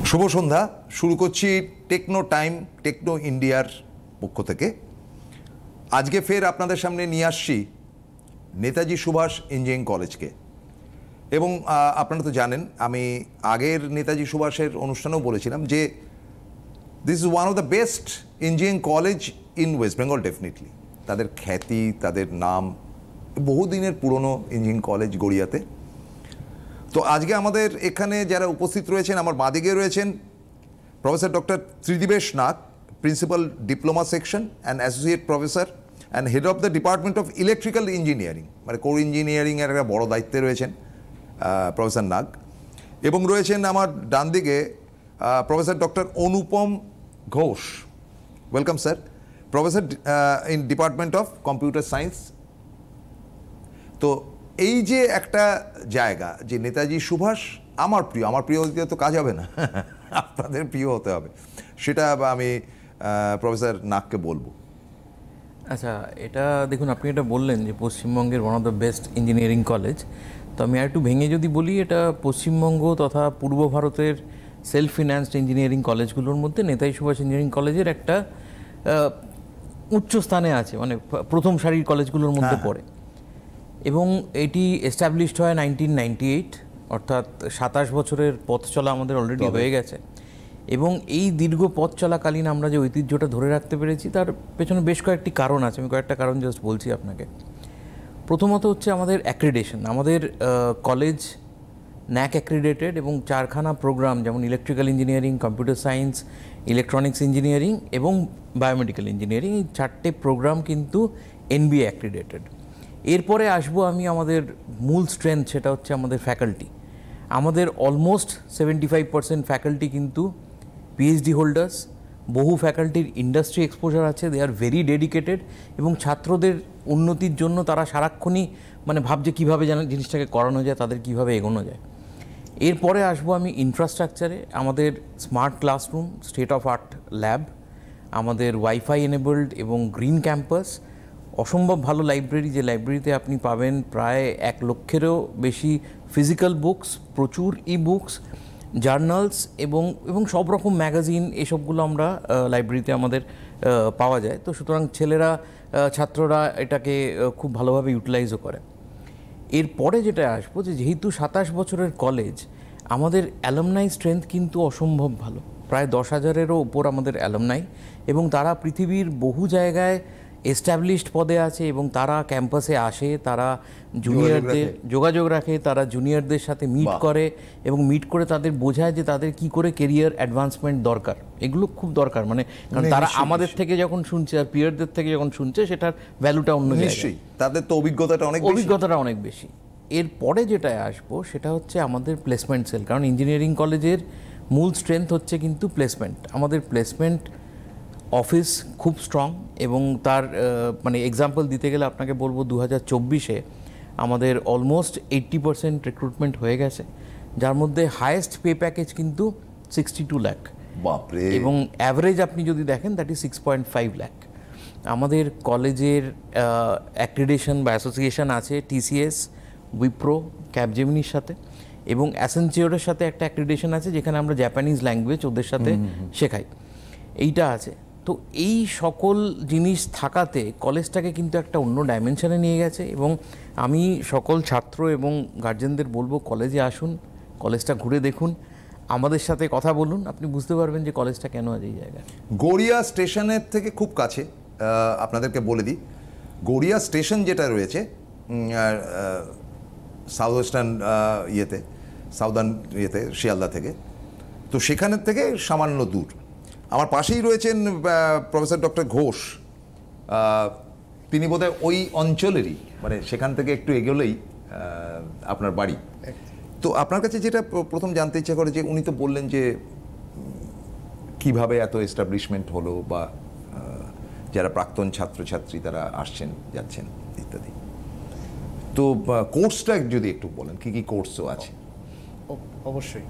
শুভ সন্ধ্যা। শুরু করছি techno time, techno ইন্ডিয়ার পক্ষ থেকে। আজকে ফের আপনাদের সামনে নিয়ে আসছি নেতাজি সুভাষ ইঞ্জিনিয়ারিং কলেজকে। এবং আপনারা তো জানেন, আমি আগের নেতাজি সুভাষের অনুষ্ঠানেও বলেছিলাম যে this is one of the best engineering college in West Bengal. Definitely তাদের খ্যাতি, তাদের নাম, বহুদিনের পুরনো ইঞ্জিনিয়ারিং কলেজ গড়িয়াতে। তো আজকে আমাদের এখানে যারা উপস্থিত রয়েছেন, আমার বাঁদিকে রয়েছেন professor doctor Tridibesh Nag, principal diploma section and associate professor and head of the department of electrical engineering, মানে কোর ইঞ্জিনিয়ারিংয়ের একটা বড় দায়িত্বে রয়েছেন প্রফেসর নাগ। এবং রয়েছেন আমার ডান দিকে professor doctor Anupam Ghosh, welcome sir, professor in department of computer science. তো এই যে একটা জায়গা যে নেতাজি সুভাষ আমার প্রিয় দিতে তো কাজ হবে না, আপনাদের প্রিয় হতে হবে, সেটা আমি প্রফেসর নাগকে বলবো। আচ্ছা, এটা দেখুন, আপনি এটা বললেন যে পশ্চিমবঙ্গের one of the best engineering college. তো আমি আর একটু ভেঙে যদি বলি, এটা পশ্চিমবঙ্গ তথা পূর্ব ভারতের সেলফ ফিন্যান্সড ইঞ্জিনিয়ারিং কলেজগুলোর মধ্যে নেতাজি সুভাষ ইঞ্জিনিয়ারিং কলেজের একটা উচ্চ স্থানে আছে, মানে প্রথম সারির কলেজগুলোর মধ্যে পড়ে। এবং এটি এস্টাবলিশড হয় 1998, অর্থাৎ 27 বছরের পথ চলা আমাদের অলরেডি হয়ে গেছে। এবং এই দীর্ঘ পথ চলাকালীন আমরা যে ঐতিহ্যটা ধরে রাখতে পেরেছি তার পেছনে বেশ কয়েকটি কারণ আছে। আমি কয়েকটা কারণ জাস্ট বলছি আপনাকে। প্রথমত হচ্ছে আমাদের অ্যাক্রিডেশন। আমাদের কলেজ ন্যাক অ্যাক্রিডেটেড এবং 4খানা প্রোগ্রাম, যেমন electrical engineering, computer science, electronics engineering এবং বায়োমেডিক্যাল ইঞ্জিনিয়ারিং, এই 4টে প্রোগ্রাম কিন্তু এনবিএ অ্যাক্রিডেটেড। এরপরে আসবো আমি আমাদের মূল স্ট্রেংথ, সেটা হচ্ছে আমাদের ফ্যাকাল্টি। আমাদের অলমোস্ট 75% ফ্যাকাল্টি কিন্তু পিএইচডি হোল্ডার্স। বহু ফ্যাকাল্টির ইন্ডাস্ট্রি এক্সপোজার আছে, দে আর ভেরি ডেডিকেটেড। এবং ছাত্রদের উন্নতির জন্য তারা সারাক্ষণই মানে ভাবছে কীভাবে যেন জিনিসটাকে করানো যায়, তাদের কীভাবে এগোনো যায়। এরপরে আসবো আমি ইনফ্রাস্ট্রাকচারে। আমাদের smart classroom, state of art lab, আমাদের ওয়াইফাই এনেবলড এবং গ্রিন ক্যাম্পাস, অসম্ভব ভালো লাইব্রেরি, যে লাইব্রেরিতে আপনি পাবেন প্রায় 1 লক্ষেরও বেশি ফিজিক্যাল বুকস, প্রচুর ই বুকস, জার্নালস এবং সব রকম ম্যাগাজিন, এসবগুলো আমরা লাইব্রেরিতে আমাদের পাওয়া যায়। তো সুতরাং ছাত্ররা এটাকে খুব ভালোভাবে ইউটিলাইজও করে। এরপরে যেটা আসবো, যে যেহেতু 27 বছরের কলেজ, আমাদের অ্যালামনাই স্ট্রেংথ কিন্তু অসম্ভব ভালো। প্রায় 10,000-এরও উপর আমাদের অ্যালামনাই, এবং তারা পৃথিবীর বহু জায়গায় এস্টাবলিশড পদে আছে এবং তারা ক্যাম্পাসে আসে, তারা জুনিয়রদের যোগাযোগ রাখে, তারা জুনিয়রদের সাথে মিট করে এবং মিট করে তাদের বোঝায় যে তাদের কি করে কেরিয়ার অ্যাডভান্সমেন্ট দরকার। এগুলো খুব দরকার, মানে কারণ তারা আমাদের থেকে যখন শুনছে আর পিয়ারদের থেকে যখন শুনছে, সেটার ভ্যালুটা অন্য জায়গায়, তাদের তো অভিজ্ঞতাটা অনেক বেশি। এরপরে যেটা আসবো সেটা হচ্ছে আমাদের প্লেসমেন্ট সেল। কারণ ইঞ্জিনিয়ারিং কলেজের মূল স্ট্রেংথ হচ্ছে কিন্তু প্লেসমেন্ট। আমাদের প্লেসমেন্ট অফিস খুব স্ট্রং, এবং তার মানে এক্সাম্পল দিতে গেলে আপনাকে বলবো 2024-এ আমাদের অলমোস্ট 80% রিক্রুটমেন্ট হয়ে গেছে, যার মধ্যে হায়েস্ট পে প্যাকেজ কিন্তু 62 লাখ, এবং অ্যাভারেজ আপনি যদি দেখেন দ্যাট ইজ 6.5 লাখ। আমাদের কলেজের অ্যাক্রিডেশন বা অ্যাসোসিয়েশন আছে টিসিএস, উইপ্রো, ক্যাপজেমিনির সাথে, এবং অ্যাসেনচিওরের সাথে একটা অ্যাক্রিডেশন আছে যেখানে আমরা জাপানিজ ল্যাঙ্গুয়েজ ওদের সাথে শেখাই, এইটা আছে। তো এই সকল জিনিস থাকাতে কলেজটাকে কিন্তু একটা অন্য ডাইমেনশনে নিয়ে গেছে। এবং আমি সকল ছাত্র এবং গার্জেনদের বলবো, কলেজে আসুন, কলেজটা ঘুরে দেখুন, আমাদের সাথে কথা বলুন, আপনি বুঝতে পারবেন যে কলেজটা কেন আজ এই জায়গায়। গড়িয়া স্টেশনের থেকে খুব কাছে। আপনাদেরকে বলে দিই, গড়িয়া স্টেশন যেটা রয়েছে সাউথ ওয়েস্টার্ন সাউদার্ন শিয়ালদা থেকে, তো সেখানের থেকে সামান্য দূর। আমার পাশেই রয়েছেন প্রফেসর ডক্টর ঘোষ, তিনি বোধহয় ওই অঞ্চলেরই, মানে সেখান থেকে একটু এগোলেই আপনার বাড়ি। তো আপনার কাছে যেটা প্রথম জানতে ইচ্ছা করে, যে উনি তো বললেন যে কিভাবে এত এস্টাবলিশমেন্ট হলো, বা যারা প্রাক্তন ছাত্রছাত্রী তারা আসছেন যাচ্ছেন ইত্যাদি। তো কোর্সটা যদি একটু বলেন, কী কী কোর্সও আছে। অবশ্যই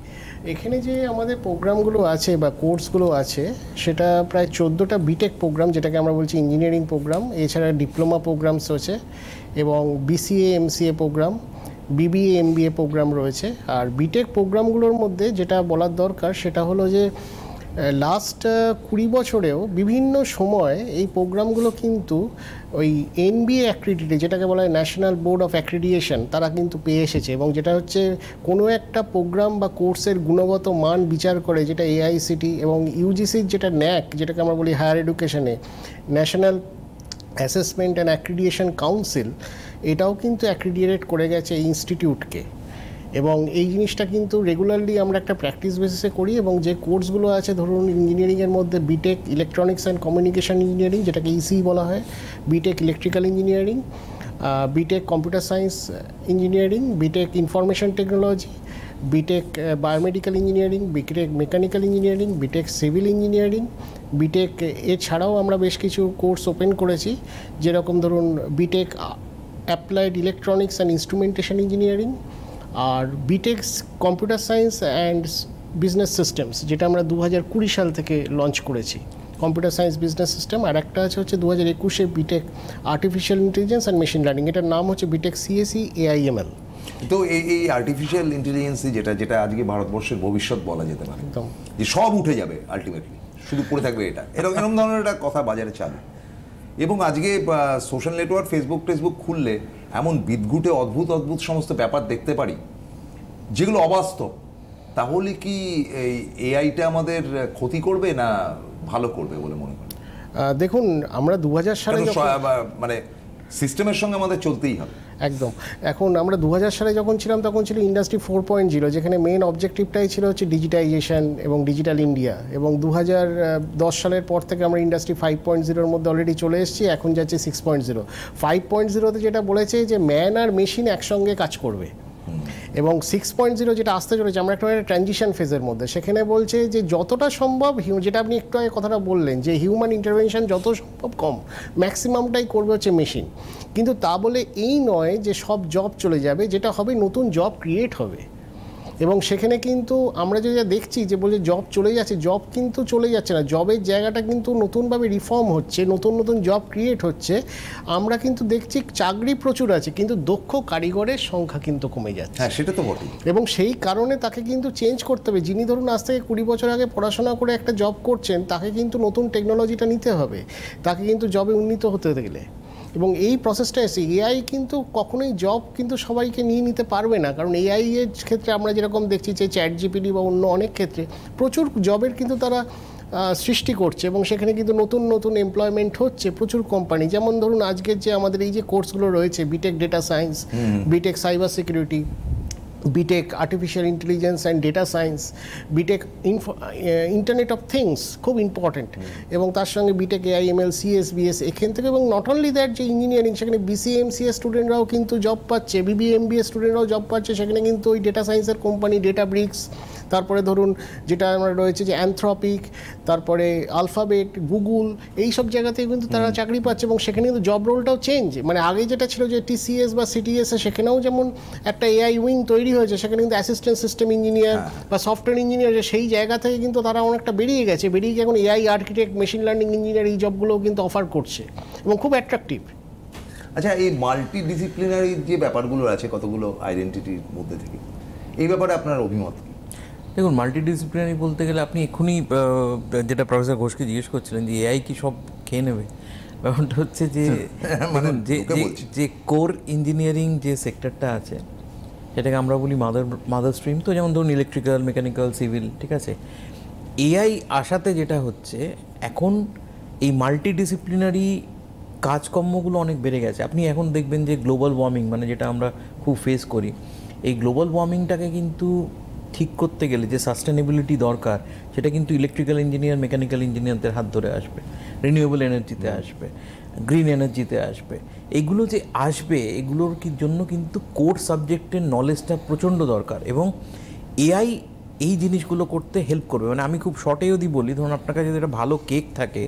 এখানে যে আমাদের প্রোগ্রামগুলো আছে বা কোর্সগুলো আছে, সেটা প্রায় 14টা বিটেক প্রোগ্রাম, যেটাকে আমরা বলছি ইঞ্জিনিয়ারিং প্রোগ্রাম। এছাড়া ডিপ্লোমা প্রোগ্রামস আছে, এবং BCA, MCA program, BBA MBA program রয়েছে। আর বিটেক প্রোগ্রামগুলোর মধ্যে যেটা বলার দরকার সেটা হলো যে লাস্ট 20 বছরেও বিভিন্ন সময় এই প্রোগ্রামগুলো কিন্তু ওই এনবিএ অ্যাক্রিডিটে, যেটাকে বলা হয় ন্যাশনাল বোর্ড অফ অ্যাক্রিডিয়েশন, তারা কিন্তু পেয়ে এসেছে। এবং যেটা হচ্ছে কোনো একটা প্রোগ্রাম বা কোর্সের গুণগত মান বিচার করে, যেটা এআইসিটি এবং ইউজিসির যেটা ন্যাক, যেটাকে আমরা বলি হায়ার এডুকেশনে National Assessment and Accreditation Council, এটাও কিন্তু অ্যাক্রিডিয়েট করে গেছে এই ইনস্টিটিউটকে। এবং এই জিনিসটা কিন্তু রেগুলারলি আমরা একটা প্র্যাকটিস বেসিসে করি। এবং যে কোর্সগুলো আছে, ধরুন ইঞ্জিনিয়ারিংয়ের মধ্যে BTech electronics and communication engineering, যেটাকে ইসি বলা হয়, BTech electrical engineering, BTech computer science engineering, BTech information technology, BTech biomedical engineering, BTech mechanical engineering, BTech civil engineering, BTech এছাড়াও আমরা বেশ কিছু কোর্স ওপেন করেছি, যেরকম ধরুন BTech applied electronics and instrumentation engineering, আর BTech computer science and business systems, যেটা আমরা 2020 সাল থেকে লঞ্চ করেছি, কম্পিউটার সায়েন্স বিজনেস সিস্টেম। আর একটা হচ্ছে 2021-এ B Tech artificial intelligence and machine learning, এটার নাম হচ্ছে বিটেক সিএসই এআইএমএল। তো এই আর্টিফিশিয়াল ইন্টেলিজেন্সি যেটা আজকে ভারতবর্ষের ভবিষ্যৎ বলা যেতে পারে, একদম যে সব উঠে যাবে আলটিমেটলি, শুধু পড়ে থাকবে এটা, এরকম ধরনের একটা কথা বাজারে চালে। এবং আজকে সোশ্যাল নেটওয়ার্ক ফেসবুক খুললে এমন বিদঘুটে অদ্ভুত সমস্ত ব্যাপার দেখতে পারি যেগুলো অবাস্তব। তাহলে কি এই এআইটা আমাদের ক্ষতি করবে না ভালো করবে বলে মনে করেন? দেখুন, আমরা 2000 সালে মানে সিস্টেমের সঙ্গে আমাদের চলতেই হবে একদম। এখন আমরা 2000 সালে যখন ছিলাম তখন ছিল ইন্ডাস্ট্রি 4.0, যেখানে মেন অবজেক্টিভটাই ছিল হচ্ছে ডিজিটাইজেশন এবং ডিজিটাল ইন্ডিয়া। এবং 2010 সালের পর থেকে আমরা ইন্ডাস্ট্রি 5.0-এর মধ্যে অলরেডি চলে এসেছি, এখন যাচ্ছে 6.0। 5.0-তে যেটা বলেছে যে ম্যান আর মেশিন একসঙ্গে কাজ করবে, এবং 6.0 যেটা আসতে চলেছে, আমরা একটা ট্রানজিশন ফেজের মধ্যে, সেখানে বলছে যে যতটা সম্ভব, যেটা আপনি একটু আগে কথাটা বললেন যে হিউম্যান ইন্টারভেনশন যত সম্ভব কম, ম্যাক্সিমামটাই করবে হচ্ছে মেশিন। কিন্তু তা বলে এই নয় যে সব জব চলে যাবে, যেটা হবে নতুন জব ক্রিয়েট হবে। এবং সেখানে কিন্তু আমরা যেটা দেখছি যে বলে জব চলে যাচ্ছে, জব কিন্তু চলে যাচ্ছে না, জবের জায়গাটা কিন্তু নতুনভাবে রিফর্ম হচ্ছে, নতুন জব ক্রিয়েট হচ্ছে। আমরা কিন্তু দেখছি চাকরি প্রচুর আছে, কিন্তু দক্ষ কারিগরের সংখ্যা কিন্তু কমে যাচ্ছে। হ্যাঁ, সেটা তো বটেই। এবং সেই কারণে তাকে কিন্তু চেঞ্জ করতে হবে। যিনি ধরুন আজ থেকে 20 বছর আগে পড়াশোনা করে একটা জব করছেন, তাকে কিন্তু নতুন টেকনোলজিটা নিতে হবে, তাকে কিন্তু জবে উন্নীত হতে গেলে। এবং এই প্রসেসটা এসে এআই কিন্তু কখনোই জব কিন্তু সবাইকে নিয়ে নিতে পারবে না, কারণ এআই এর ক্ষেত্রে আমরা যেরকম দেখছি যে চ্যাট জিপিটি বা অন্য অনেক ক্ষেত্রে প্রচুর জবের কিন্তু তারা সৃষ্টি করছে, এবং সেখানে কিন্তু নতুন এমপ্লয়মেন্ট হচ্ছে প্রচুর কোম্পানি। যেমন ধরুন আজকের যে আমাদের এই যে কোর্সগুলো রয়েছে, BTech data science, BTech cyber security, BTech artificial intelligence and data science, BTech internet of things খুব ইম্পর্ট্যান্ট, এবং তার সঙ্গে বিটেক এআইএমএল, সিএসবিএস এখান থেকে। এবং নট অনলি দ্যাট, যে ইঞ্জিনিয়ারিং, সেখানে বিসিএমসিএস স্টুডেন্টরাও কিন্তু জব পাচ্ছে, বিবিএমবিএ স্টুডেন্টরাও জব পাচ্ছে, সেখানে কিন্তু ওই ডেটা সায়েন্সের কোম্পানি ডেটাব্রিক্স, তারপরে ধরুন যেটা আমরা রয়েছে যে অ্যানথ্রপিক, তারপরে আলফাবেট, গুগল, এই সব জায়গাতেই কিন্তু তারা চাকরি পাচ্ছে। এবং সেখানে কিন্তু জব রোলটাও চেঞ্জ, মানে আগে যেটা ছিল যে টিসিএস বা সিটিএস, সেখানেও যেমন একটা এআই উইং তৈরি হয়েছে, সেখানে কিন্তু অ্যাসিস্ট্যান্ট সিস্টেম ইঞ্জিনিয়ার বা সফটওয়্যার ইঞ্জিনিয়ার, সেই জায়গা থেকে কিন্তু তারা অনেকটা বেরিয়ে গিয়ে এখন AI architect, machine learning engineer, এই জবগুলোও কিন্তু অফার করছে এবং খুব অ্যাট্রাকটিভ। আচ্ছা, এই মাল্টি ডিসিপ্লিনারি যে ব্যাপারগুলো আছে কতগুলো আইডেন্টিটির মধ্যে থেকে, এই ব্যাপারে আপনার অভিমত কি? দেখুন, মাল্টিডিসিপ্লিনারি বলতে গেলে আপনি এক্ষুনি যেটা প্রফেসর ঘোষকে জিজ্ঞেস করছিলেন যে এআই কি সব খেয়ে নেবে, ব্যাপারটা হচ্ছে যে যে কোর ইঞ্জিনিয়ারিং যে সেক্টরটা আছে সেটাকে আমরা বলি মাদার স্ট্রিম। তো যেমন ধরুন ইলেকট্রিক্যাল, মেকানিক্যাল, সিভিল, ঠিক আছে। এআই আসাতে যেটা হচ্ছে, এখন এই মাল্টিডিসিপ্লিনারি কাজকর্মগুলো অনেক বেড়ে গেছে। আপনি এখন দেখবেন যে গ্লোবাল ওয়ার্মিং, মানে যেটা আমরা খুব ফেস করি, এই গ্লোবাল ওয়ার্মিংটাকে কিন্তু ঠিক করতে গেলে যে সাস্টেনেবিলিটি দরকার, সেটা কিন্তু ইলেকট্রিক্যাল ইঞ্জিনিয়ার, মেকানিক্যাল ইঞ্জিনিয়ারদের হাত ধরে আসবে, রিনিউয়েবল এনার্জিতে আসবে, গ্রিন এনার্জিতে আসবে। এগুলো যে আসবে, এগুলোর জন্য কিন্তু কোর সাবজেক্টের নলেজটা প্রচণ্ড দরকার, এবং এআই এই জিনিসগুলো করতে হেল্প করবে। মানে আমি খুব শর্টে যদি বলি, ধরুন আপনার কাছে যদি একটা ভালো কেক থাকে,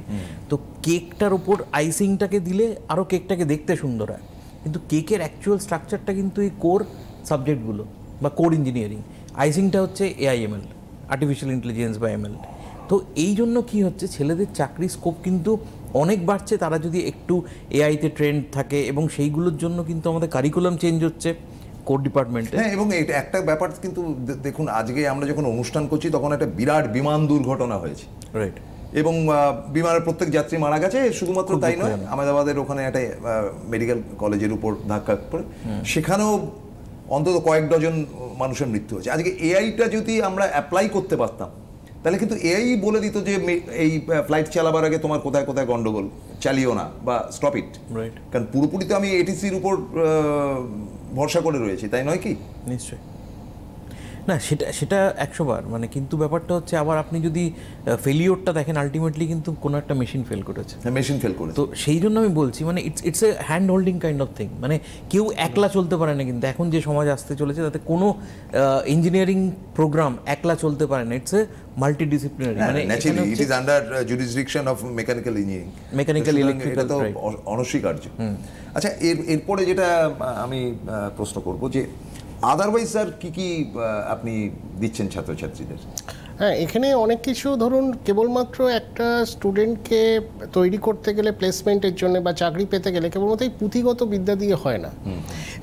তো কেকটার ওপর আইসিংটাকে দিলে আরও কেকটাকে দেখতে সুন্দর হয়, কিন্তু কেকের অ্যাকচুয়াল স্ট্রাকচারটা কিন্তু এই কোর সাবজেক্টগুলো বা কোর ইঞ্জিনিয়ারিং। আইসিংটা হচ্ছে এআইএমএল, আর্টিফিশিয়াল ইন্টেলিজেন্স বা এমএল। তো এই জন্য কী হচ্ছে, ছেলেদের চাকরি স্কোপ কিন্তু অনেক বাড়ছে, তারা যদি একটু এআইতে ট্রেন্ড থাকে, এবং সেইগুলোর জন্য কিন্তু আমাদের কারিকুলাম চেঞ্জ হচ্ছে, কোর ডিপার্টমেন্টে। হ্যাঁ, এবং এটা একটা ব্যাপার কিন্তু দেখুন, আজকে আমরা যখন অনুষ্ঠান করছি তখন একটা বিরাট বিমান দুর্ঘটনা হয়েছে, রাইট, এবং বিমানের প্রত্যেক যাত্রী মারা গেছে। শুধুমাত্র তাই নয়, আহমেদাবাদের ওখানে একটা মেডিকেল কলেজের উপর ধাক্কা পড়ে সেখানেও অন্তত কয়েক ডজন মানুষের মৃত্যু হয়েছে। আজকে এআইটা যদি আমরা অ্যাপ্লাই করতে পারতাম তাহলে কিন্তু এআই বলে দিত যে এই ফ্লাইট চালাবার আগে তোমার কোথায় কোথায় গন্ডগোল, চালিও না বা স্টপ ইট। রাইট, কারণ পুরোপুরি তো আমি এটিসির উপর ভরসা করে রয়েছি, তাই নয় কি? নিশ্চয়ই না, সেটা 100 বার, মানে কিন্তু ব্যাপারটা হচ্ছে আবার আপনি যদি ফেলিওরটা দেখেন, আলটিমেটলি কিন্তু কোনো একটা মেশিন ফেল করেছে, মেশিন ফেল করেছে। তো সেই জন্য আমি বলছি মানে it's a hand holding kind of thing, মানে কেউ একলা চলতে পারে না। কিন্তু এখন যে সমাজ আসতে চলেছে তাতে কোনো ইঞ্জিনিয়ারিং প্রোগ্রাম একলা চলতে পারে না, ইটস এ মাল্টিডিসিপ্লিনারি, মানে naturally it is under jurisdiction of mechanical engineering, mechanical electrical, এটা তো অনস্বীকার্য। আচ্ছা, এরপরে যেটা আমি প্রশ্ন করব যে আদারওয়াইজ স্যার কি আপনি দিচ্ছেন ছাত্রছাত্রীদের? হ্যাঁ, এখানে অনেক কিছু, ধরুন কেবলমাত্র একটা স্টুডেন্টকে তৈরি করতে গেলে প্লেসমেন্টের জন্য বা চাকরি পেতে গেলে কেবলমাত্র এই পুঁথিগত বিদ্যা দিয়ে হয় না।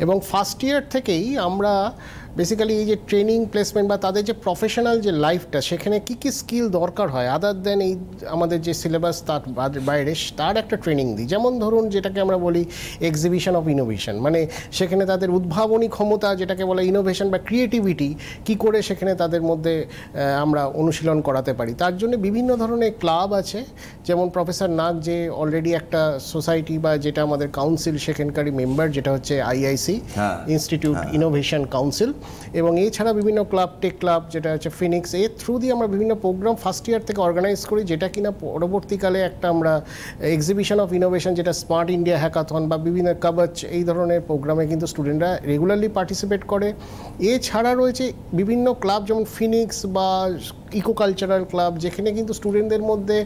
এবং ফার্স্ট ইয়ার থেকেই আমরা বেসিক্যালি এই যে ট্রেনিং, প্লেসমেন্ট বা তাদের যে প্রফেশনাল যে লাইফটা, সেখানে কি কি স্কিল দরকার হয় আদার দেন এই আমাদের যে সিলেবাস তার বাইরে, তার একটা ট্রেনিং দিই। যেমন ধরুন যেটাকে আমরা বলি এক্সিবিশন অফ ইনোভেশন, মানে সেখানে তাদের উদ্ভাবনী ক্ষমতা, যেটাকে বলে ইনোভেশন বা ক্রিয়েটিভিটি, কি করে সেখানে তাদের মধ্যে আমরা অনুশীলন করাতে পারি। তার জন্য বিভিন্ন ধরনের ক্লাব আছে, যেমন প্রফেসর নাগ যে অলরেডি একটা সোসাইটি বা যেটা আমাদের কাউন্সিল সেখানকারই মেম্বার, যেটা হচ্ছে আইআইসি ইনস্টিটিউট ইনোভেশন কাউন্সিল, এবং এছাড়া বিভিন্ন ক্লাব, টেক ক্লাব যেটা হচ্ছে ফিনিক্স, এর থ্রু দিয়ে আমরা বিভিন্ন প্রোগ্রাম ফার্স্ট ইয়ার থেকে অর্গানাইজ করি, যেটা কিনা পরবর্তীকালে একটা আমরা এক্সিবিশন অফ ইনোভেশন, যেটা স্মার্ট ইন্ডিয়া হ্যাকাথন বা বিভিন্ন কবচ, এই ধরনের প্রোগ্রামে কিন্তু স্টুডেন্টরা রেগুলারলি পার্টিসিপেট করে। এছাড়া রয়েছে বিভিন্ন ক্লাব যেমন ফিনিক্স বা ইকো কালচারাল ক্লাব, যেখানে কিন্তু স্টুডেন্টদের মধ্যে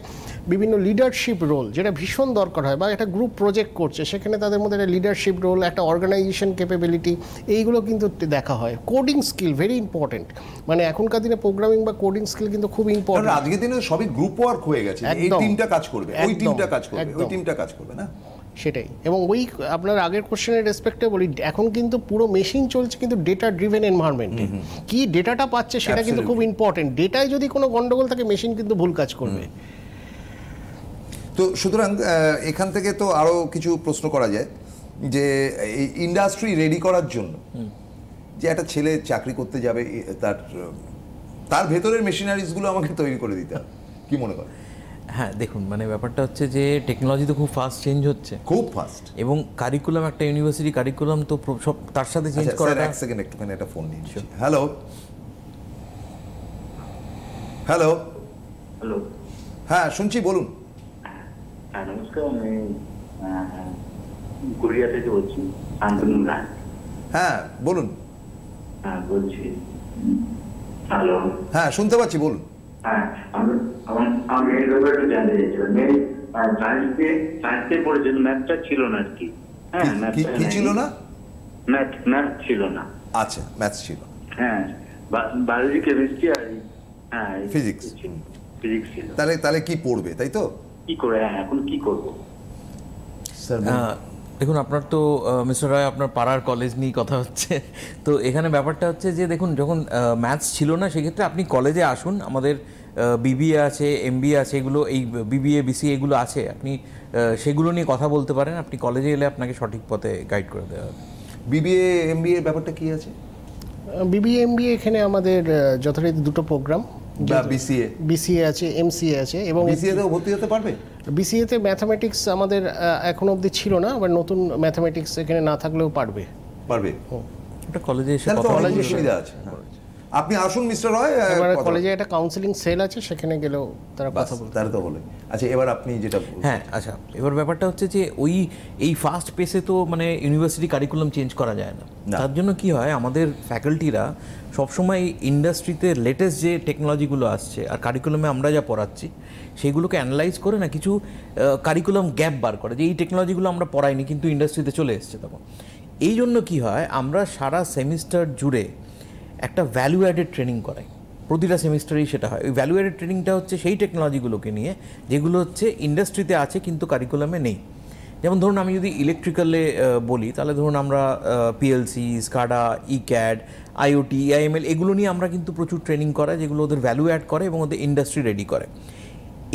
বিভিন্ন লিডারশিপ রোল, যেটা ভীষণ দরকার হয়, বা একটা গ্রুপ প্রজেক্ট করছে সেখানে তাদের মধ্যে একটা লিডারশিপ রোল, একটা অর্গানাইজেশন ক্যাপাবিলিটি, এইগুলো কিন্তু দেখা হয়। কোডিং স্কিল ভেরি ইম্পর্টেন্ট, মানে এখনকার দিনে প্রোগ্রামিং বা কোডিং স্কিল কিন্তু খুব ইম্পর্টেন্ট। আজকের দিনে সবই গ্রুপ ওয়ার্ক হয়ে গেছে, এই টিমটা কাজ করবে, ওই টিমটা কাজ করবে, ওই টিমটা কাজ করবে না, সেটাই। এবং ওই আপনার আগের কোশ্চেনের রেসপেক্টে বলি, এখন কিন্তু পুরো মেশিন চলছে কিন্তু ডেটা ড্রিভেন এনভায়রনমেন্টে, কি ডেটাটা পাচ্ছে সেটা কিন্তু খুব ইম্পর্টেন্ট। ডেটায় যদি কোনো গন্ডগোল থাকে মেশিন কিন্তু ভুল কাজ করবে। তো সুতরাং এখান থেকে তো আরো কিছু প্রশ্ন করা যায় যে এই ইন্ডাস্ট্রি রেডি করার জন্য যে একটা ছেলে চাকরি করতে যাবে, তার ভেতরের মেশিনারিজগুলো আমাকে তৈরি করে দিতে হবে, কি মনে করেন? হ্যাঁ, দেখুন মানে ব্যাপারটা হচ্ছে যে টেকনোলজি তো খুব ফাস্ট চেঞ্জ হচ্ছে, খুব ফাস্ট, এবং কারিকুলাম, একটা ইউনিভার্সিটি কারিকুলাম তো সব তার সাথে চেঞ্জ করাটা। এক সেকেন্ড, একটুখানি একটা ফোন নিয়ে। হ্যালো হ্যালো হ্যালো, হ্যাঁ শুনছি, বলুন। হ্যাঁ নমস্কার, আমি গড়িয়া থেকে বলছি, শান্তনু রায়। হ্যাঁ বলুন। হ্যাঁ বলছি, হ্যালো। হ্যাঁ শুনতে পাচ্ছি, বলুন। হ্যাঁ, আমি এই ব্যাপারে একটু জানতে চাইছিলাম। সায়েন্সে পড়েছেন, ম্যাথটা ছিল না আর কি। হ্যাঁ, কি ছিল না? ম্যাথ ছিল না। আচ্ছা, ম্যাথস ছিল। হ্যাঁ, বায়োলজি, কেমিস্ট্রি আর ফিজিক্স ছিল। তাহলে কি পড়বে, তাই তো? কি করে, এখন কি করবো স্যার? দেখুন, আপনার তো মিস্টার রায়, আপনার পাড়ার কলেজ নিয়ে কথা হচ্ছে, তো এখানে ব্যাপারটা হচ্ছে যে দেখুন, যখন ম্যাথস ছিল না সেক্ষেত্রে আপনি কলেজে আসুন, আমাদের বিবিএ আছে, এমবিএ আছে, এগুলো এই বিবিএ বিসিএ এগুলো আছে, আপনি সেগুলো নিয়ে কথা বলতে পারেন। আপনি কলেজে এলে আপনাকে সঠিক পথে গাইড করে দেওয়া হবে। বিবিএ এমবিএ ব্যাপারটা কি আছে? বিবিএ এমবিএ এখানে আমাদের যথারীতি দুটো প্রোগ্রাম, বিসিএ আছে, এমসিএ আছে, এবং বিসিএতেও ভর্তি হতে পারবে। বিসিএতে ম্যাথামেটিক্স আমাদের এখন অবধি ছিল না, আবার নতুন ম্যাথামেটিক্স এখানে না থাকলেও পারবে। ওটা কলেজে এসে কলেজে সুবিধা আছে। আপনি আসুন মিস্টার রয়, কলেজে একটা কাউন্সিলিং সেল আছে, সেখানে গেলেও তারা কথা বলবে, তারা তো বলে। আচ্ছা, এবার আপনি যেটা, হ্যাঁ আচ্ছা, এবার ব্যাপারটা হচ্ছে যে এই ফাস্ট পেসে তো মানে ইউনিভার্সিটি কারিকুলাম চেঞ্জ করা যায় না। তার জন্য কি হয়, আমাদের ফ্যাকাল্টিরা সবসময় ইন্ডাস্ট্রিতে লেটেস্ট যে টেকনোলজিগুলো আসছে আর কারিকুলামে আমরা যা পড়াচ্ছি সেইগুলোকে অ্যানালাইজ করে না কিছু কারিকুলাম গ্যাপ বার করে, যে এই টেকনোলজিগুলো আমরা পড়াইনি কিন্তু ইন্ডাস্ট্রিতে চলে এসছে তখন। এই জন্য কী হয়, আমরা সারা সেমিস্টার জুড়ে একটা ভ্যালু অ্যাডেড ট্রেনিং করাই, প্রতিটা সেমিস্টারেই সেটা হয়। ওই ভ্যালু অ্যাডেড ট্রেনিংটা হচ্ছে সেই টেকনোলজিগুলোকে নিয়ে যেগুলো হচ্ছে ইন্ডাস্ট্রিতে আছে কিন্তু কারিকুলামে নেই। যেমন ধরুন আমি যদি ইলেকট্রিক্যালে বলি তাহলে ধরুন আমরা PLC, SCADA, ECAD, IoT, IML এগুলো নিয়ে আমরা কিন্তু প্রচুর ট্রেনিং করাই, যেগুলো ওদের ভ্যালু অ্যাড করে এবং ওদের ইন্ডাস্ট্রি রেডি করে।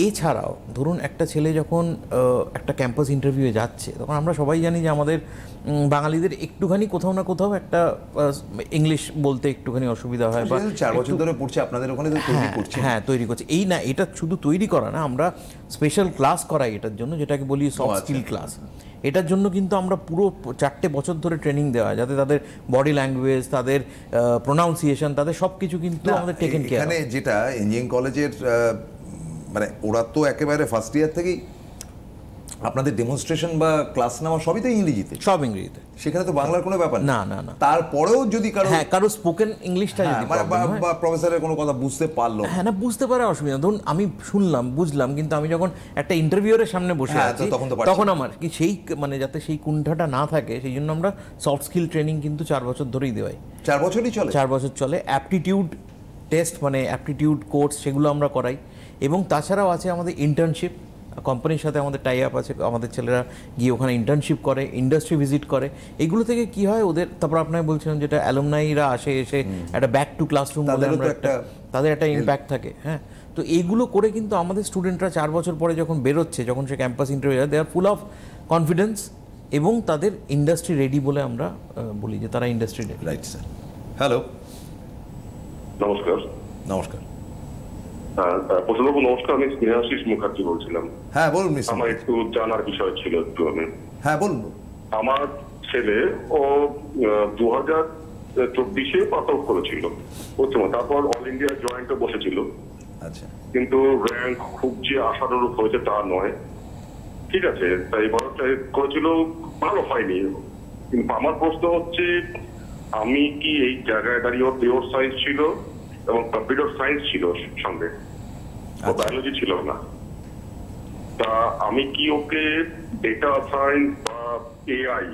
এছাড়াও ধরুন একটা ছেলে যখন একটা ক্যাম্পাস ইন্টারভিউয়ে যাচ্ছে, তখন আমরা সবাই জানি যে আমাদের বাঙালিদের একটুখানি কোথাও না কোথাও একটা ইংলিশ বলতে একটুখানি অসুবিধা হয়, বা 4 বছর ধরে পড়ছে আপনাদের ওখানে, তো তৈরি করছে। হ্যাঁ, তৈরি করছে। এই না, এটা শুধু তৈরি করা না, আমরা স্পেশাল ক্লাস করাই এটার জন্য, যেটাকে বলি সফট স্কিল ক্লাস। এটার জন্য কিন্তু আমরা পুরো 4 বছর ধরে ট্রেনিং দেওয়া হয়, যাতে তাদের বডি ল্যাঙ্গুয়েজ, তাদের প্রোনাউন্সিয়েশন, তাদের সব কিছু কিন্তু আমাদের টেকেন কেয়ার। এখানে যেটা ইঞ্জিনিয়ারিং কলেজের মানে ওরা তো একেবারে ফার্স্ট ইয়ার থেকেই আপনাদের ডেমনস্ট্রেশন বা ক্লাস নেওয়া সবই তো ইংরেজিতে, সব ইংরেজিতে, সেখানে তো বাংলার কোনো ব্যাপার না না না। তারপরেও যদি কারো স্পোকেন ইংলিশটা যদি বা প্রফেসরের কোনো কথা বুঝতে পারলো, হ্যাঁ না, বুঝতে পারে অসুবিধা। ধরুন আমি শুনলাম, বুঝলাম, কিন্তু আমি যখন একটা ইন্টারভিউয়ের সামনে বসে আছি তখন আমার কি সেই মানে যাতে সেই কুণ্ঠাটা না থাকে, সেই জন্য আমরা সফট স্কিল ট্রেনিং কিন্তু 4 বছর ধরেই দেওয়াই। 4 বছরই চলে? 4 বছর চলে। অ্যাপটিটিউড টেস্ট মানে অ্যাপটিটিউড কোর্স, সেগুলো আমরা করাই। এবং তাছাড়াও আছে আমাদের ইন্টার্নশিপ, কোম্পানির সাথে আমাদের টাই আপ আছে, আমাদের ছেলেরা গিয়ে ওখানে ইন্টার্নশিপ করে, ইন্ডাস্ট্রি ভিজিট করে। এগুলো থেকে কি হয় ওদের, তারপর আপনাকে বলছিলাম যেটা অ্যালুমনাইরা আসে, এসে একটা ব্যাক টু ক্লাসরুম বলে আমরা তাদের একটা ইম্প্যাক্ট থাকে। হ্যাঁ, তো এইগুলো করে কিন্তু আমাদের স্টুডেন্টরা 4 বছর পরে যখন বেরোচ্ছে, যখন সে ক্যাম্পাস ইন্টারভিউ যায়, দে আর ফুল অফ কনফিডেন্স এবং তাদের ইন্ডাস্ট্রি রেডি বলে আমরা বলি যে তারা industry ready. Right sir. Hello, নমস্কার। নমস্কার। প্রথমত নমস্কার, আমি স্নেহাশিস মুখার্জি বলছিলাম। হ্যাঁ বলুন। আমার একটু জানার বিষয় ছিল একটু। আমি হ্যাঁ বলুন। আমার ছেলে ও 2024-এ পাস আউট করেছিল, তারপর অল ইন্ডিয়া জয়েন্টে বসেছিল। আচ্ছা, কিন্তু র্যাঙ্ক খুব যে আশানুরূপ হয়েছে তা নয়, ঠিক আছে। তাই এবার করেছিল, ভালো হয়নি। কিন্তু আমার প্রশ্ন হচ্ছে, আমি কি এই জায়গায় দাঁড়িয়ে পিওর সায়েন্স ছিল এবং কম্পিউটার সায়েন্স ছিল সঙ্গে, বায়োলজি ছিল না, তা আমি কি ওকে ডেটা সায়েন্স বা এআই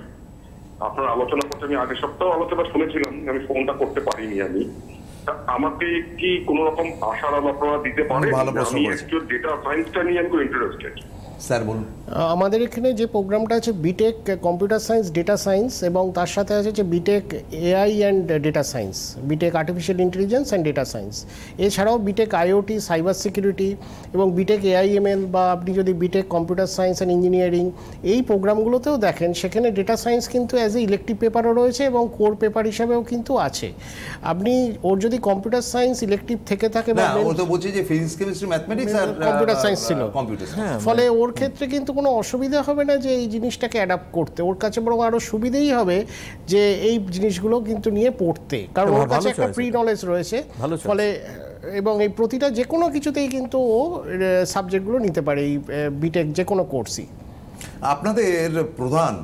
আপনার আলোচনা করতে, আমি আগের সপ্তাহ আলোচনা শুনেছিলাম, আমি ফোনটা করতে পারিনি। আমি আমাকে কি কোন রকম আশার আলো আপনারা দিতে পারেন? আমি একটু ডেটা সায়েন্সটা নিয়ে আমি ইন্টারেস্টেড। স্যার বলুন। আমাদের এখানে যে প্রোগ্রামটা আছে BTech computer science, data science, এবং তার সাথে আছে যে BTech AI and data science, BTech artificial intelligence and data science. এছাড়াও বিটেক আইওটি, সাইবার সিকিউরিটি এবং বিটেক এআইএমএল, বা আপনি যদি BTech computer science and engineering এই প্রোগ্রামগুলোতেও দেখেন, সেখানে ডেটা সায়েন্স কিন্তু অ্যাজ এ ইলেকটিভ পেপারও রয়েছে এবং কোর পেপার হিসাবেও কিন্তু আছে। আপনি ওর যদি কম্পিউটার সায়েন্স ইলেকটিভ থেকে থাকে, ও তো বলছে যে ফিজিক্স, কেমিস্ট্রি, ম্যাথমেটিক্স আর কম্পিউটার সায়েন্স ছিল, ফলে ওর মানে ক্ষেত্রে কিন্তু কোনো অসুবিধা হবে না যে এই জিনিসটাকে অ্যাডাপ্ট করতে। ওর কাছে বরং আরো সুবিধেই হবে যে এই জিনিসগুলো কিন্তু নিয়ে পড়তে, কারণ ওর কাছে একটা প্রি নলেজ রয়েছে। ফলে এবং এই প্রতিটা যে কোনো কিছুতেই কিন্তু ও সাবজেক্টগুলো নিতে পারে, এই বিটেক যে কোনো কোর্সই। আপনাদের প্রধান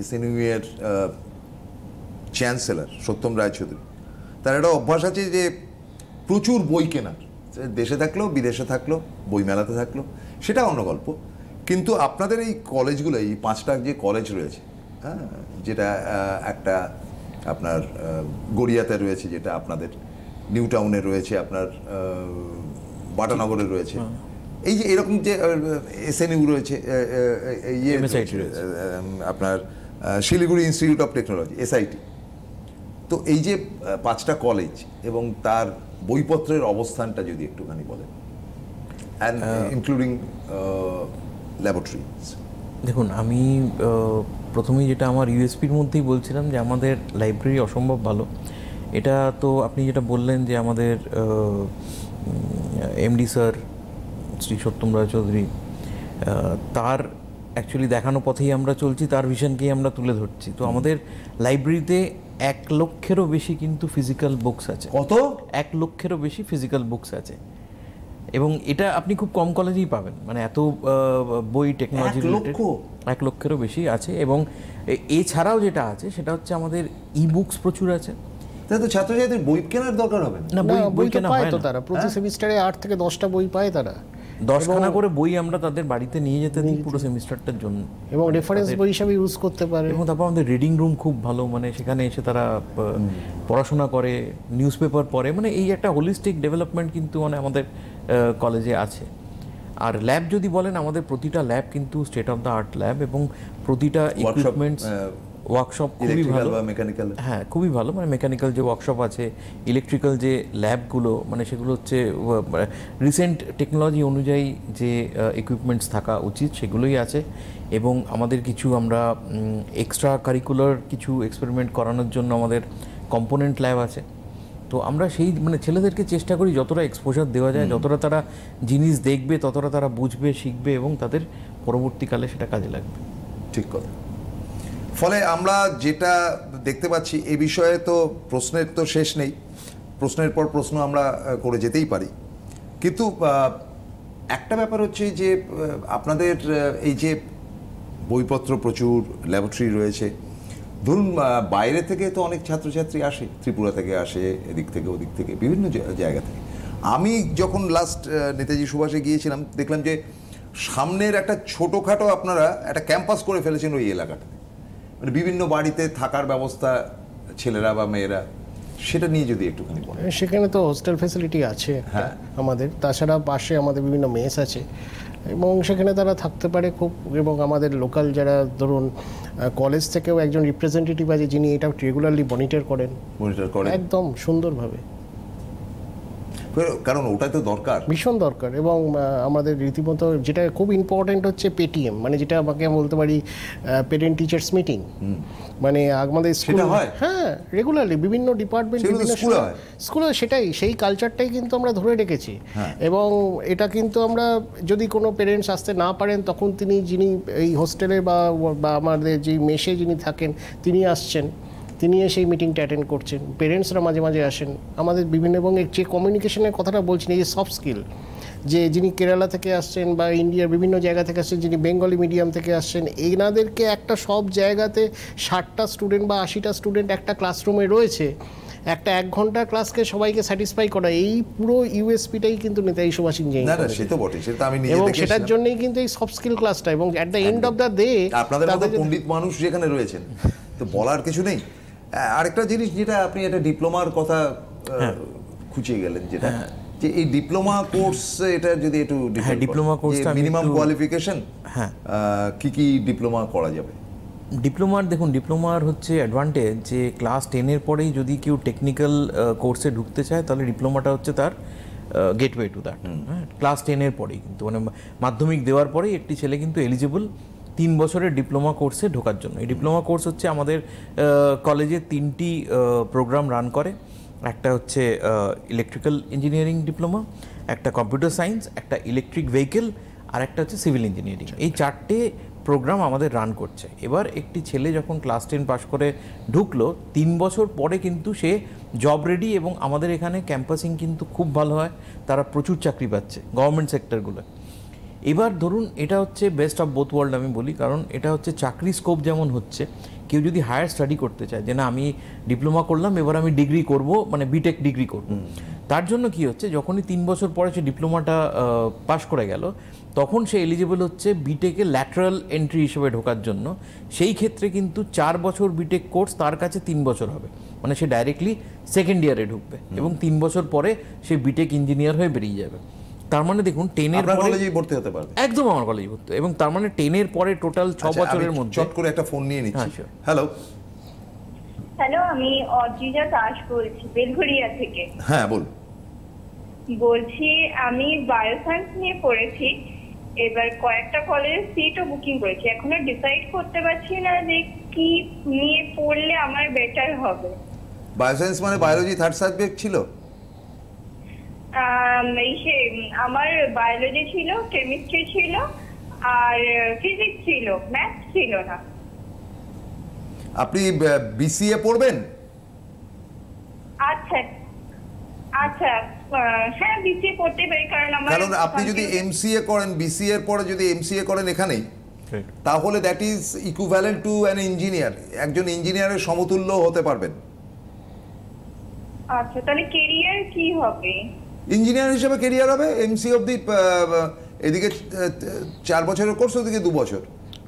এসএনইউ এর চ্যান্সেলর সত্যম রায়চৌধুরী, তার একটা অভ্যাস আছে যে প্রচুর বই কেনার, দেশে থাকলেও বিদেশে থাকলেও, বই মেলাতে থাকলেও, সেটা অন্য গল্প। কিন্তু আপনাদের এই কলেজগুলো, এই 5টা যে কলেজ রয়েছে, হ্যাঁ, যেটা একটা আপনার গড়িয়াতে রয়েছে, যেটা আপনাদের নিউ টাউনে রয়েছে, আপনার বাটানগরে রয়েছে, এই যে এরকম যে এসএনইউ রয়েছে, আপনার Siliguri institute of technology, SIT, তো এই যে 5টা কলেজ এবং তার বইপত্রের অবস্থানটা যদি একটুখানি বলেন, অ্যান্ড ইনক্লুডিং ল্যাবরেটরিজ। দেখুন, আমি প্রথমেই যেটা আমার ইউএসপির মধ্যেই বলছিলাম যে আমাদের লাইব্রেরি অসম্ভব ভালো। এটা তো আপনি যেটা বললেন যে আমাদের এমডি স্যার শ্রী সত্যম রায়চৌধুরী, তার অ্যাকচুয়ালি দেখানো পথেই আমরা চলছি, তার ভিশনকেই আমরা তুলে ধরছি। তো আমাদের লাইব্রেরিতে 1 লক্ষেরও বেশি কিন্তু ফিজিক্যাল বুকস আছে। কত? 1 লক্ষেরও বেশি ফিজিক্যাল বুকস আছে, এবং এটা আপনি খুব কম কলেজেই পাবেন। মানে এত বই টেকনোলজি রিলেটেড 1 লক্ষেরও বেশি আছে। এবং এছাড়াও যেটা আছে সেটা হচ্ছে আমাদের ই বুকস প্রচুর আছে। তাহলে তো ছাত্রছাত্রীদের বই কেনার দরকার হবে না? বই কেনা হয় তো, তারা প্রতি সেমিস্টারে 8 থেকে 10টা বই পায় তারা। 10খানা করে বই আমরা তাদের বাড়িতে নিয়ে যেতে দিই পুরো সেমিস্টারটার জন্য, এবং রেফারেন্স বই হিসাবে ইউজ করতে পারে। এবং তারপর আমাদের রিডিং রুম খুব ভালো, মানে সেখানে এসে তারা পড়াশোনা করে, নিউজ পেপার পড়ে, মানে এই একটা হোলিস্টিক ডেভেলপমেন্ট কিন্তু মানে আমাদের কলেজে আছে। আর ল্যাব যদি বলেন, আমাদের প্রতিটা ল্যাব কিন্তু state of the art lab, এবং প্রতিটা ইকুইপমেন্টস ওয়ার্কশপ খুবই ভালো বা মেকানিক্যাল, হ্যাঁ খুবই ভালো, মানে মেকানিক্যাল যে ওয়ার্কশপ আছে, ইলেকট্রিক্যাল যে ল্যাবগুলো, মানে সেগুলো হচ্ছে রিসেন্ট টেকনোলজি অনুযায়ী যে ইকুইপমেন্টস থাকা উচিত সেগুলোই আছে। এবং আমাদের কিছু আমরা এক্সট্রা কারিকুলার কিছু এক্সপেরিমেন্ট করানোর জন্য আমাদের কম্পোনেন্ট ল্যাব আছে। তো আমরা সেই মানে ছেলেদেরকে চেষ্টা করি যতটা এক্সপোজার দেওয়া যায়, যতটা তারা জিনিস দেখবে ততটা তারা বুঝবে, শিখবে এবং তাদের পরবর্তীকালে সেটা কাজে লাগবে। ঠিক কথা। ফলে আমরা যেটা দেখতে পাচ্ছি এ বিষয়ে তো প্রশ্নের তো শেষ নেই, প্রশ্নের পর প্রশ্ন আমরা করে যেতেই পারি, কিন্তু একটা ব্যাপার হচ্ছে যে আপনাদের এই যে বইপত্র প্রচুর, ল্যাবরেটরি রয়েছে, ধরুন বাইরে থেকে তো অনেক ছাত্রছাত্রী আসে, ত্রিপুরা থেকে আসে, এদিক থেকে ওদিক থেকে, বিভিন্ন জায়গা থেকে। আমি যখন লাস্ট নেতাজি সুভাষে গিয়েছিলাম দেখলাম যে সামনের একটা ছোটোখাটো আপনারা একটা ক্যাম্পাস করে ফেলেছেন ওই এলাকাটাতে, মানে বিভিন্ন বাড়িতে থাকার ব্যবস্থা ছেলেরা বা মেয়েরা, সেটা নিয়ে যদি একটুখানি বলেন। সেখানে তো হোস্টেল ফ্যাসিলিটি আছে হ্যাঁ আমাদের, তাছাড়া পাশে আমাদের বিভিন্ন মেস আছে এবং সেখানে তারা থাকতে পারে খুব। এবং আমাদের লোকাল যারা ধরুন কলেজ থেকেও একজন রিপ্রেজেন্টেটিভ আছে যিনি এটা রেগুলারলি মনিটর করেন একদম সুন্দরভাবে, কারণ ওটাই তো দরকার, ভীষণ দরকার। এবং আমাদের রীতিমতো যেটা খুব ইম্পর্টেন্ট হচ্ছে পেটিএম, মানে যেটা আমাকে বলতে পারি পেরেন্ট টিচার্স মিটিং, মানে আমাদের স্কুলে হ্যাঁ রেগুলারলি বিভিন্ন ডিপার্টমেন্ট স্কুলে সেটাই, সেই কালচারটাই কিন্তু আমরা ধরে রেখেছি। এবং এটা কিন্তু আমরা যদি কোনো পেরেন্টস আসতে না পারেন তখন যিনি এই হোস্টেলে বা আমাদের যে মেসে যিনি থাকেন তিনি আসছেন, তিনি সেই মিটিংটা অ্যাটেন্ড করছেন, পেরেন্টসরা মাঝে মাঝে আসেন আমাদের বিভিন্ন। এবং যে কমিউনিকেশনের কথাটা বলছেন, এই যে সফট স্কিল, যে যিনি কেরালা থেকে আসছেন বা ইন্ডিয়ার বিভিন্ন জায়গা থেকে আসছেন, যিনি বেঙ্গলি মিডিয়াম থেকে আসছেন, এনাদেরকে একটা সব জায়গাতে 60টা স্টুডেন্ট বা 80টা স্টুডেন্ট একটা ক্লাসরুমে রয়েছে, একটা 1 ঘন্টা ক্লাসকে সবাইকে স্যাটিসফাই করা, এই পুরো ইউএসপিটাই কিন্তু নেতাজি সুভাষ ইঞ্জিনিয়ারিং এবং সেটার জন্যই কিন্তু এই সফট স্কিল ক্লাসটা। এবং at the end of the day আপনাদের মতো পণ্ডিত মানুষ যেখানে রয়েছেন তো বলার কিছু নেই। আরেকটা জিনিস যেটা আপনি একটা ডিপ্লোমার কথা খুঁজে গেলেন, যেটা যে এই ডিপ্লোমা কোর্স, এটা যদি একটু ডিপ্লোমা কোর্সটা মিনিমাম কোয়ালিফিকেশন কি কি ডিপ্লোমা করা যাবে? ডিপ্লোমার দেখুন, ডিপ্লোমার হচ্ছে অ্যাডভান্টেজ যে ক্লাস 10-এর পরেই যদি কেউ টেকনিক্যাল কোর্সে ঢুকতে চায় তাহলে ডিপ্লোমাটা হচ্ছে তার গেটওয়ে টু দ্যাট। হ্যাঁ, ক্লাস 10-এর পরেই কিন্তু, মানে মাধ্যমিক দেওয়ার পরেই একটি ছেলে কিন্তু এলিজিবল 3 বছরের ডিপ্লোমা কোর্সে ঢোকার জন্য। এই ডিপ্লোমা কোর্স হচ্ছে আমাদের কলেজে 3টি প্রোগ্রাম রান করে। একটা হচ্ছে ইলেকট্রিক্যাল ইঞ্জিনিয়ারিং ডিপ্লোমা, একটা কম্পিউটার সায়েন্স, একটা ইলেকট্রিক ভেহিকেল, আর একটা হচ্ছে সিভিল ইঞ্জিনিয়ারিং। এই 4টে প্রোগ্রাম আমাদের রান করছে। এবার একটি ছেলে যখন ক্লাস 10 পাস করে ঢুকলো, 3 বছর পরে কিন্তু সে জব রেডি। এবং আমাদের এখানে ক্যাম্পাসিং কিন্তু খুব ভালো হয়, তারা প্রচুর চাকরি পাচ্ছে গভর্নমেন্ট সেক্টরগুলো। এবার ধরুন এটা হচ্ছে বেস্ট অফ বোথ ওয়ার্ল্ড আমি বলি, কারণ এটা হচ্ছে চাকরি স্কোপ যেমন হচ্ছে, কেউ যদি হায়ার স্টাডি করতে চায় যে না আমি ডিপ্লোমা করলাম এবার আমি ডিগ্রি করব, মানে বিটেক ডিগ্রি করব, তার জন্য কি হচ্ছে যখনই 3 বছর পরে সে ডিপ্লোমাটা পাশ করে গেল তখন সে এলিজিবল হচ্ছে বিটেকে ল্যাটারাল এন্ট্রি হিসেবে ঢোকার জন্য। সেই ক্ষেত্রে কিন্তু 4 বছর বিটেক কোর্স তার কাছে 3 বছর হবে, মানে সে ডাইরেক্টলি সেকেন্ড ইয়ারে ঢুকবে এবং 3 বছর পরে সে বিটেক ইঞ্জিনিয়ার হয়ে বেরিয়ে যাবে। তার মানে দেখুন 10-এর পরে কলেজেই ভর্তি হতে পারবে, একদম আমার কলেজে ভর্তি। এবং তার মানে 10-এর পরে টোটাল 6 বছরের মধ্যে। চট করে একটা ফোন নিয়ে নিচ্ছি। হ্যালো হ্যালো, আমি অদ্রিজা দাস বলছি বেলঘরিয়া থেকে। হ্যাঁ বল। বলছি আমি বায়োসায়েন্স নিয়ে পড়েছি, এবার কয়েকটা কলেজে সিটও বুকিং করেছি, এখনো ডিসাইড করতে পারছি না যে কি নিয়ে পড়লে আমার বেটার হবে। বায়োসায়েন্স মানে বায়োলজি থার্ড সাবজেক্ট ছিল? আমার বায়োলজি ছিল, কেমিস্ট্রি ছিল, আর ফিজিক্স ছিল, ম্যাথ ছিল না। আপনি বিসিএ পড়বেন? আচ্ছা আচ্ছা, হ্যাঁ বিসিএ পড়তে পারি, কারণ আপনি যদি এমসিএ করেন, বিসিএ এর পরে যদি এমসিএ করেন এখানেই, তাহলে that is equivalent to an engineer. একজন ইঞ্জিনিয়ারের সমতুল্য হতে পারবেন। আচ্ছা, তাহলে ক্যারিয়ার কি হবে? ইঞ্জিনিয়ার হিসেবে ক্যারিয়ার হবে এমসি অবধি, এদিকে 4 বছরের কোর্স, ওদিকে 2 বছর,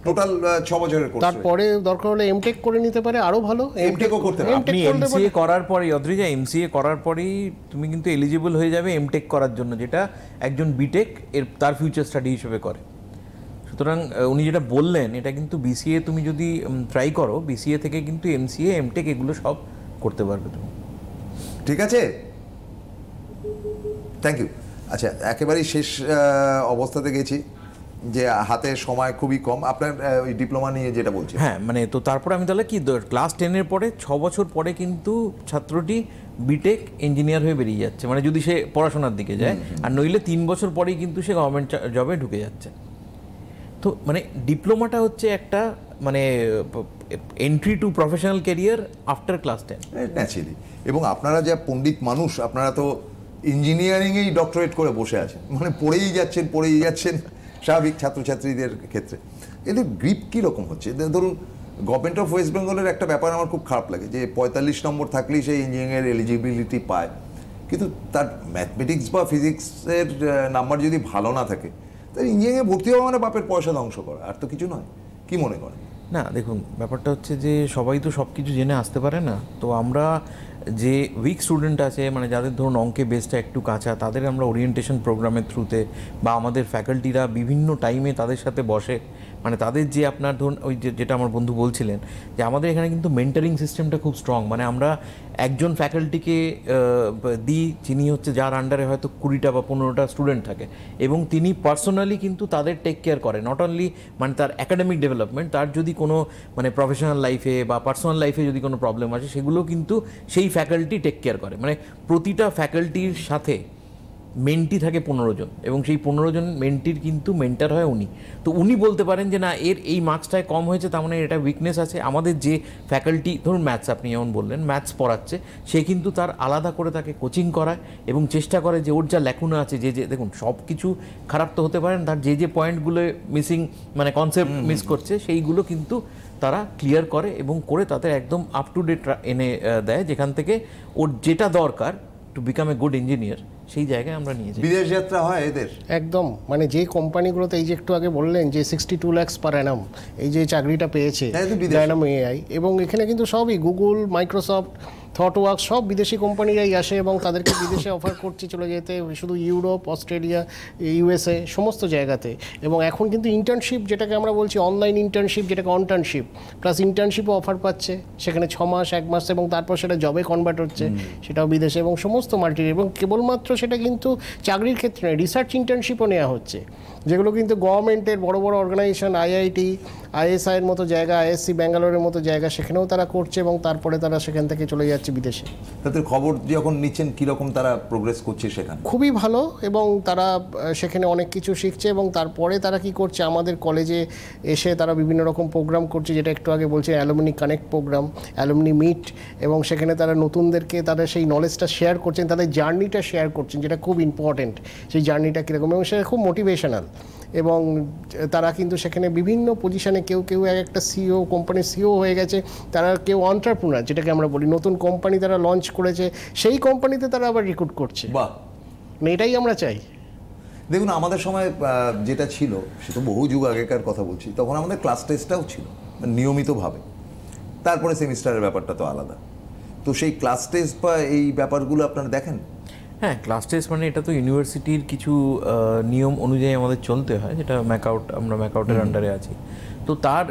টোটাল 6 বছরের কোর্স। তারপরে দরকার হলে এমটেক করে নিতে পারে, আরো ভালো এমটেকও করতে পারে। আপনি এমসিএ করার পরেই অদ্রিজা, এমসিএ করার পরেই তুমি কিন্তু এলিজিবল হয়ে যাবে এমটেক করার জন্য, যেটা একজন বিটেক এর তার ফিউচার স্টাডি হিসেবে করে। সুতরাং উনি যেটা বললেন এটা কিন্তু বিসিএ তুমি যদি ট্রাই করো, বিসিএ থেকে কিন্তু এমসিএ এমটেক এগুলো সব করতে পারবে তুমি। ঠিক আছে, থ্যাংক ইউ। আচ্ছা, একেবারেই শেষ অবস্থাতে গেছি যে হাতে সময় খুবই কম, আপনার ওই ডিপ্লোমা নিয়ে যেটা বলছি। হ্যাঁ, মানে তো তারপরে আমি তাহলে কি ক্লাস 10-এর পরে 6 বছর পরে কিন্তু ছাত্রটি বিটেক ইঞ্জিনিয়ার হয়ে বেরিয়ে যাচ্ছে, মানে যদি সে পড়াশোনার দিকে যায়, আর নইলে 3 বছর পরেই কিন্তু সে গভর্নমেন্ট জবে ঢুকে যাচ্ছে। তো মানে ডিপ্লোমাটা হচ্ছে একটা মানে entry two professional career after class 10 naturally. এবং আপনারা যা পণ্ডিত মানুষ, আপনারা তো ইঞ্জিনিয়ারিংয়েই ডক্টরেট করে বসে আছেন, মানে পড়েই যাচ্ছেন স্বাভাবিক ছাত্রছাত্রীদের ক্ষেত্রে। এদের গ্রিপ কীরকম হচ্ছে? ধরুন গভর্নমেন্ট অফ ওয়েস্ট বেঙ্গলের একটা ব্যাপার আমার খুব খারাপ লাগে যে 45 নম্বর থাকলেই সেই ইঞ্জিনিয়ারিংয়ের এলিজিবিলিটি পায়, কিন্তু তার ম্যাথমেটিক্স বা ফিজিক্সের নাম্বার যদি ভালো না থাকে তাহলে ইঞ্জিনিয়ারিংয়ে ভর্তি হওয়া মানে বাপের পয়সা ধ্বংস করা, আর তো কিছু নয়। কি মনে করেন? না দেখুন, ব্যাপারটা হচ্ছে যে সবাই তো সব কিছু জেনে আসতে পারে না। তো আমরা যে উইক স্টুডেন্ট আছে, মানে যাদের ধরুন অঙ্কে বেসটা একটু কাঁচা, তাদের আমরা ওরিয়েন্টেশন প্রোগ্রামের থ্রুতে বা আমাদের ফ্যাকাল্টিরা বিভিন্ন টাইমে তাদের সাথে বসে, মানে তাদের যে আপনার ধরুন ওই যেটা আমার বন্ধু বলছিলেন যে আমাদের এখানে কিন্তু মেন্টারিং সিস্টেমটা খুব স্ট্রং। মানে আমরা একজন ফ্যাকাল্টিকে দিই যিনি হচ্ছে যার আন্ডারে হয়তো 20টা বা 15টা স্টুডেন্ট থাকে, এবং তিনি পার্সোনালি কিন্তু তাদের টেক কেয়ার করে, নট অনলি মানে তার একাডেমিক ডেভেলপমেন্ট, তার যদি কোনো মানে প্রফেশনাল লাইফে বা পার্সোনাল লাইফে যদি কোনো প্রবলেম আসে সেগুলো কিন্তু সেই ফ্যাকাল্টি টেক কেয়ার করে। মানে প্রতিটা ফ্যাকাল্টির সাথে মেন্টি থাকে 15 জন, এবং সেই 15 জন মেন্টির কিন্তু মেন্টার হয় উনি। তো উনি বলতে পারেন যে না, এর এই মার্কসটায় কম হয়েছে, তার মানে এটা উইকনেস আছে। আমাদের যে ফ্যাকাল্টি ধরুন ম্যাথস, আপনি যেমন বললেন ম্যাথস পড়াচ্ছে, সে কিন্তু তার আলাদা করে তাকে কোচিং করায় এবং চেষ্টা করে যে ওর যা ল্যাকুনা আছে, যে দেখুন সব কিছু খারাপ তো হতে পারেন, তার যে পয়েন্টগুলো মিসিং মানে কনসেপ্ট মিস করছে সেইগুলো কিন্তু তারা ক্লিয়ার করে এবং করে তাদের একদম আপ টু ডেট এনে দেয়, যেখান থেকে ওর যেটা দরকার to become a good engineer সেই জায়গায় আমরা নিয়ে যাই। বিদেশ যাত্রা হয় এদের একদম, মানে যে কোম্পানিগুলোতে এই যে একটু আগে বললেন যে 62 lakhs পার অ্যানাম এই যে চাকরিটা পেয়েছে ডায়নামো এআই, এবং এখানে কিন্তু সবই গুগল, মাইক্রোসফট, থটওয়ার্কস সব বিদেশি কোম্পানিরাই আসে এবং তাদেরকে বিদেশে অফার করছে চলে যেতে, শুধু ইউরোপ, অস্ট্রেলিয়া, ইউএসএ সমস্ত জায়গাতে। এবং এখন কিন্তু ইন্টার্নশিপ, যেটাকে আমরা বলছি অনলাইন ইন্টার্নশিপ, যেটাকে অনটার্নশিপ প্লাস ইন্টার্নশিপও অফার পাচ্ছে, সেখানে 6 মাস 1 মাস এবং তারপর সেটা জবে কনভার্ট হচ্ছে, সেটাও বিদেশে এবং সমস্ত মাল্টি। এবং কেবলমাত্র সেটা কিন্তু চাকরির ক্ষেত্রে নয়, রিসার্চ ইন্টার্নশিপও নেওয়া হচ্ছে, যেগুলো কিন্তু গভর্নমেন্টের বড় বড় অর্গানাইজেশন, আইআইটি, আইএসআইয়ের মতো জায়গা, আইএসসি ব্যাঙ্গালোরের মতো জায়গা, সেখানেও তারা করছে এবং তারপরে তারা সেখান থেকে চলে যাচ্ছে বিদেশে। তাদের খবর যখন নিচ্ছেন কীরকম তারা প্রোগ্রেস করছে সেখানে? খুবই ভালো, এবং তারা সেখানে অনেক কিছু শিখছে এবং তারপরে তারা কি করছে, আমাদের কলেজে এসে তারা বিভিন্ন রকম প্রোগ্রাম করছে, যেটা একটু আগে বলছে alumni connect program, alumni meet, এবং সেখানে তারা নতুনদেরকে তাদের সেই নলেজটা শেয়ার করছেন, তাদের জার্নিটা শেয়ার করছেন, যেটা খুব ইম্পর্টেন্ট, সেই জার্নিটা কীরকম, এবং সেটা খুব মোটিভেশনাল। এবং তারা কিন্তু সেখানে বিভিন্ন পজিশানে, কেউ একটা সিও, কোম্পানির সিও হয়ে গেছে, তারা কেউ অন্টারপ্রেনার, যেটাকে আমরা বলি, নতুন কোম্পানি তারা লঞ্চ করেছে, সেই কোম্পানিতে তারা আবার রিক্রুট করছে। বাহ, এটাই আমরা চাই। দেখুন আমাদের সময় যেটা ছিল, সে তো বহু যুগ আগেকার কথা বলছি, তখন আমাদের ক্লাস টেস্টটাও ছিল নিয়মিতভাবে, তারপরে সেমিস্টারের ব্যাপারটা তো আলাদা। তো সেই ক্লাস টেস্ট বা এই ব্যাপারগুলো আপনারা দেখেন? হ্যাঁ, ক্লাস টেস্ট মানে এটা তো ইউনিভার্সিটির কিছু নিয়ম অনুযায়ী আমাদের চলতে হয়, যেটা আমরা ম্যাকআউটের আন্ডারে আছি। তো তার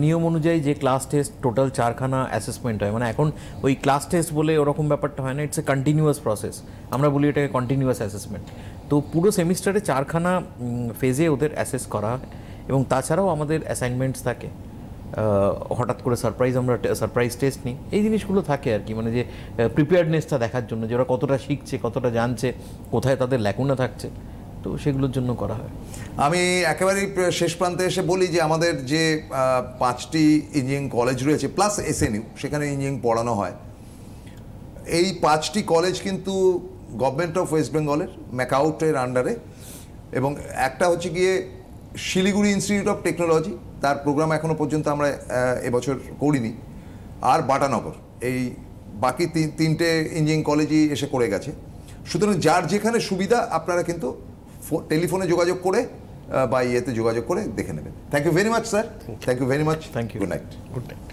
নিয়ম অনুযায়ী যে ক্লাস টেস্ট টোটাল 4খানা অ্যাসেসমেন্ট হয়, মানে এখন ওই ক্লাস টেস্ট বলে ওরকম ব্যাপারটা হয় না, ইটস এ কন্টিনিউয়াস প্রসেস, আমরা বলি এটাকে কন্টিনিউয়াস অ্যাসেসমেন্ট। তো পুরো সেমিস্টারে 4খানা ফেজে ওদের অ্যাসেস করা হয়, এবং তাছাড়াও আমাদের অ্যাসাইনমেন্টস থাকে, হঠাৎ করে সারপ্রাইজ টেস্ট নিই, এই জিনিসগুলো থাকে আর কি, মানে যে প্রিপেয়ারনেসটা দেখার জন্য যে ওরা কতটা শিখছে, কতটা জানছে, কোথায় তাদের ল্যাকুনা থাকছে, তো সেগুলোর জন্য করা হয়। আমি একেবারেই শেষ প্রান্তে এসে বলি যে আমাদের যে 5টি ইঞ্জিনিয়ারিং কলেজ রয়েছে প্লাস এসএনইউ, সেখানে ইঞ্জিনিয়ারিং পড়ানো হয়। এই 5টি কলেজ কিন্তু গভর্নমেন্ট অফ ওয়েস্ট বেঙ্গলের ম্যাকআউটের আন্ডারে, এবং একটা হচ্ছে গিয়ে শিলিগুড়ি ইনস্টিটিউট অফ টেকনোলজি, তার প্রোগ্রাম এখনও পর্যন্ত আমরা এবছর করিনি, আর বাটানগর, এই বাকি তিনটে ইঞ্জিনিয়ারিং কলেজই এসে করে গেছে। সুতরাং যার যেখানে সুবিধা আপনারা কিন্তু টেলিফোনে যোগাযোগ করে বা ইয়েতে যোগাযোগ করে দেখে নেবেন। Thank you very much sir, thank you very much, thank you, good night. Good night.